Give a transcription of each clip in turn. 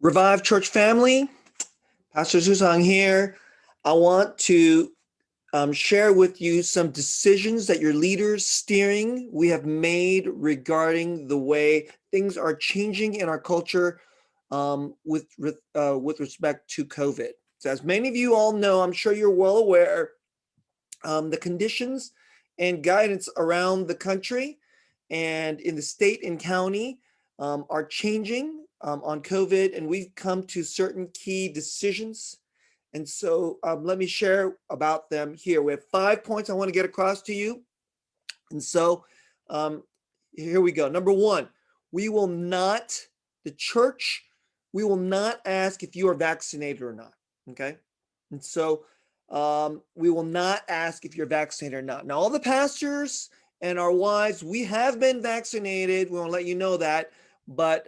Revive Church family, Pastor SooSang here. I want to share with you some decisions that your leaders steering we have made regarding the way things are changing in our culture with respect to COVID. So as many of you all know, I'm sure you're well aware, the conditions and guidance around the country and in the state and county are changing on COVID, and we've come to certain key decisions. And so let me share about them here. We have 5 points I want to get across to you. And so um, here we go. Number one, we will not, the church, we will not ask if you are vaccinated or not. Okay. And so we will not ask if you're vaccinated or not. Now, all the pastors and our wives, we have been vaccinated. We want to let you know that. But,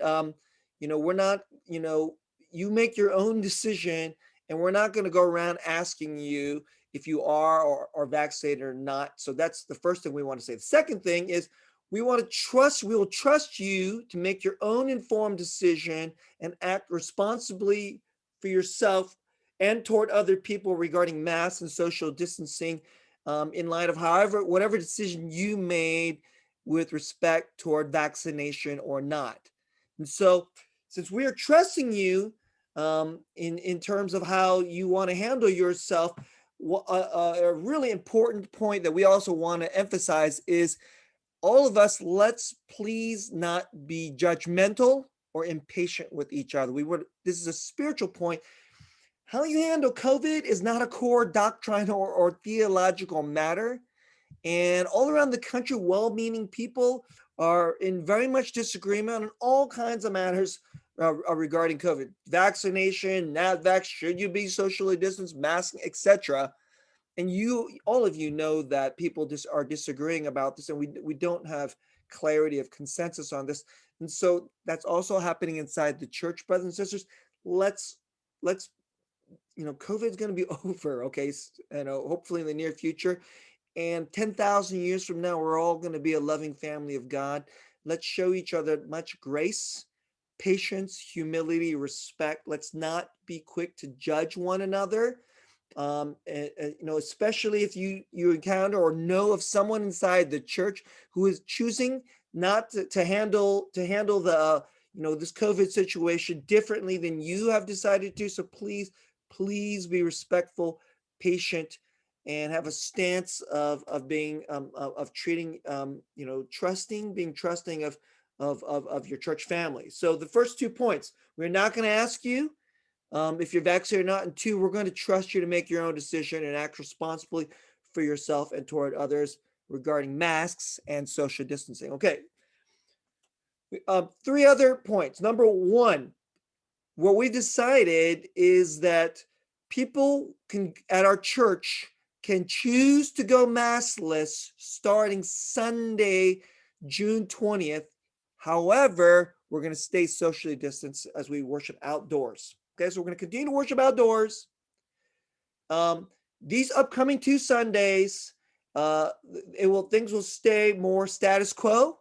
we're not, you make your own decision, and we're not going to go around asking you if you are or vaccinated or not. So that's the first thing we want to say. The second thing is we will trust you to make your own informed decision and act responsibly for yourself and toward other people regarding masks and social distancing in light of whatever decision you made with respect toward vaccination or not. And so since we are trusting you in terms of how you want to handle yourself, a really important point that we also want to emphasize is all of us, let's please not be judgmental or impatient with each other. This is a spiritual point. How you handle COVID is not a core doctrine or theological matter. And all around the country, well-meaning people are in very much disagreement on all kinds of matters regarding COVID. Vaccination, not vax, should you be socially distanced, masking, etc. And all of you know that people just are disagreeing about this, and we don't have clarity of consensus on this. And so that's also happening inside the church, brothers and sisters. Let's COVID is going to be over, okay? Hopefully in the near future. And 10,000 years from now, we're all going to be a loving family of God. Let's show each other much grace, patience, humility, respect. Let's not be quick to judge one another. Especially if you encounter or know of someone inside the church who is choosing not to handle the this COVID situation differently than you have decided to. So please be respectful, patient, and have a stance of being of treating being trusting of your church family. So the first 2 points, we're not going to ask you if you're vaccinated or not, and 2, we're going to trust you to make your own decision and act responsibly for yourself and toward others regarding masks and social distancing. Okay. 3 other points. Number 1, what we decided is that people at our church can choose to go maskless starting Sunday, June 20th. However, we're going to stay socially distanced as we worship outdoors. Okay, so we're going to continue to worship outdoors. These upcoming 2 Sundays, things will stay more status quo,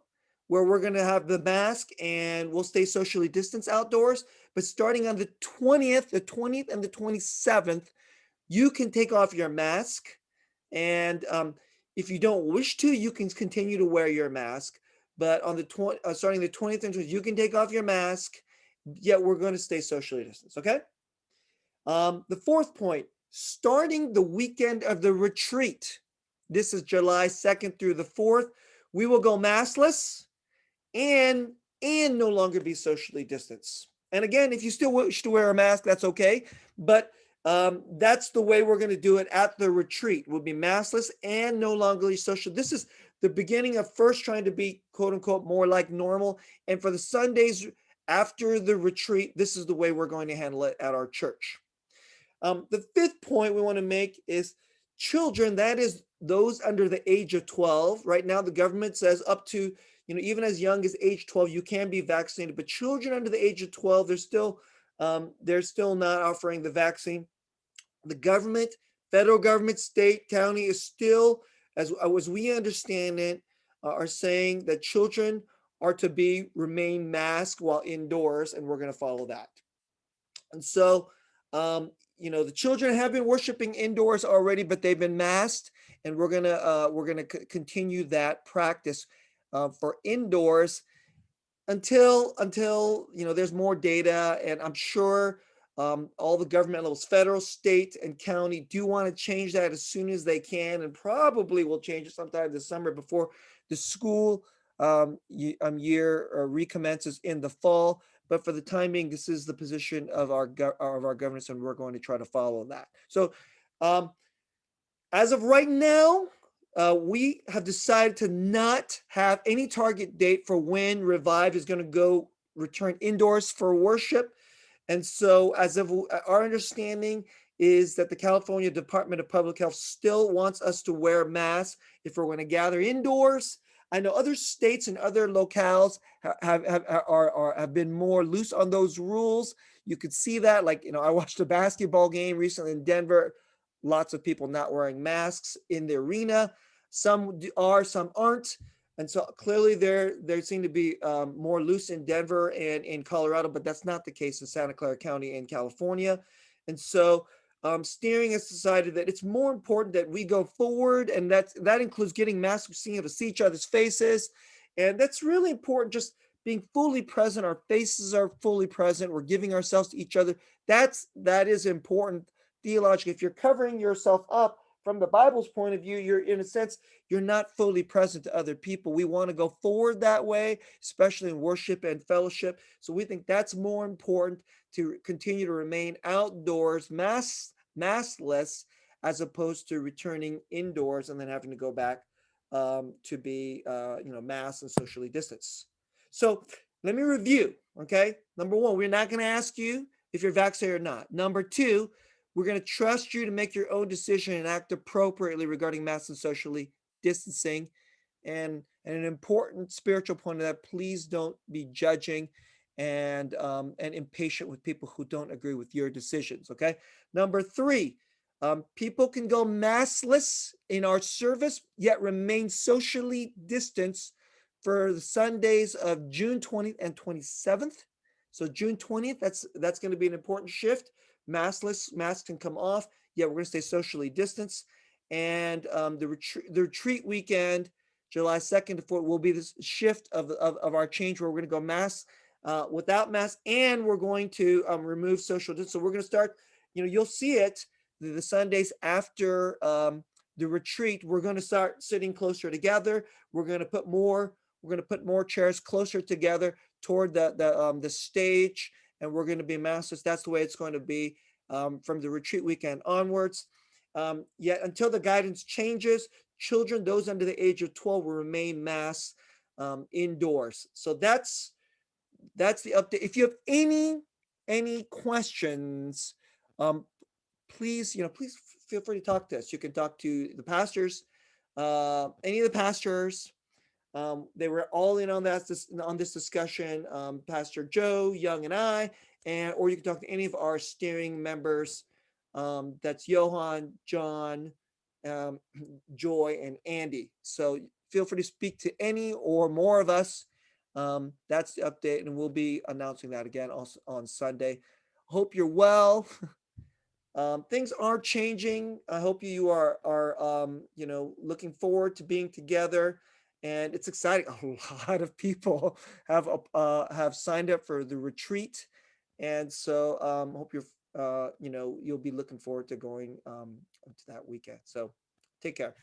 where we're going to have the mask and we'll stay socially distanced outdoors. But starting on the 20th and the 27th, you can take off your mask. And if you don't wish to, you can continue to wear your mask. But on starting the 20th and 20th, you can take off your mask. Yet we're going to stay socially distanced. Okay. The 4th point, starting the weekend of the retreat. This is July 2nd through the 4th. We will go maskless and no longer be socially distanced. And again, if you still wish to wear a mask, that's okay. But that's the way we're going to do it at the retreat. We'll be maskless and no longer social. This is the beginning of first trying to be, quote unquote, more like normal. And for the Sundays after the retreat, this is the way we're going to handle it at our church. The 5th point we want to make is children, that is those under the age of 12. Right now, the government says up to, even as young as age 12, you can be vaccinated. But children under the age of 12, they're still not offering the vaccine. The government, federal government, state, county is still, as we understand it, are saying that children are to remain masked while indoors, and we're going to follow that. And so, the children have been worshiping indoors already, but they've been masked, and we're gonna continue that practice for indoors until there's more data. And I'm sure all the government levels, federal, state, and county, do want to change that as soon as they can, and probably will change it sometime this summer before the school year recommences in the fall. But for the time being, this is the position of our governance, and we're going to try to follow that. So um, as of right now, we have decided to not have any target date for when Revive is going to go return indoors for worship. And so, as of our understanding, is that the California Department of Public Health still wants us to wear masks if we're going to gather indoors. I know other states and other locales have been more loose on those rules. You could see that, like, I watched a basketball game recently in Denver. Lots of people not wearing masks in the arena. Some are, some aren't. And so clearly there seem to be more loose in Denver and in Colorado, but that's not the case in Santa Clara County in California. And so steering has decided that it's more important that we go forward, and that includes getting masks, being able to see each other's faces. And that's really important, just being fully present. Our faces are fully present. We're giving ourselves to each other. That is important theologically. If you're covering yourself up from the Bible's point of view, you're, in a sense, you're not fully present to other people. We want to go forward that way, especially in worship and fellowship. So we think that's more important, to continue to remain outdoors, maskless, as opposed to returning indoors and then having to go back to be, masked and socially distanced. So let me review. Okay. Number one, we're not going to ask you if you're vaccinated or not. Number two, we're going to trust you to make your own decision and act appropriately regarding masks and socially distancing. And an important spiritual point of that: please don't be judging and impatient with people who don't agree with your decisions. Okay. Number three, people can go maskless in our service, yet remain socially distanced for the Sundays of June 20th and 27th. So June 20th, that's going to be an important shift. Masks can come off. Yeah, we're going to stay socially distanced. And the retreat weekend, July 2nd to 4th, will be this shift of our change, where we're going to go without masks, and we're going to remove social distance. So we're going to start, you'll see it the Sundays after the retreat. We're going to start sitting closer together. We're going to put more chairs closer together toward the stage, and we're going to be maskless. That's the way it's going to be from the retreat weekend onwards. Yet until the guidance changes, children, those under the age of 12, will remain masked indoors. So that's the update. If you have any questions, um, please feel free to talk to us. You can talk to the pastors, any of the pastors. They were all in on this discussion. Pastor Joe Young and I, or you can talk to any of our steering members. That's Johan, John, um, Joy, and Andy. So feel free to speak to any or more of us. That's the update, and we'll be announcing that again also on Sunday. Hope you're well. Things are changing. I hope you are looking forward to being together, and it's exciting. A lot of people have signed up for the retreat, and so hope you'll be looking forward to going to that weekend. So take care.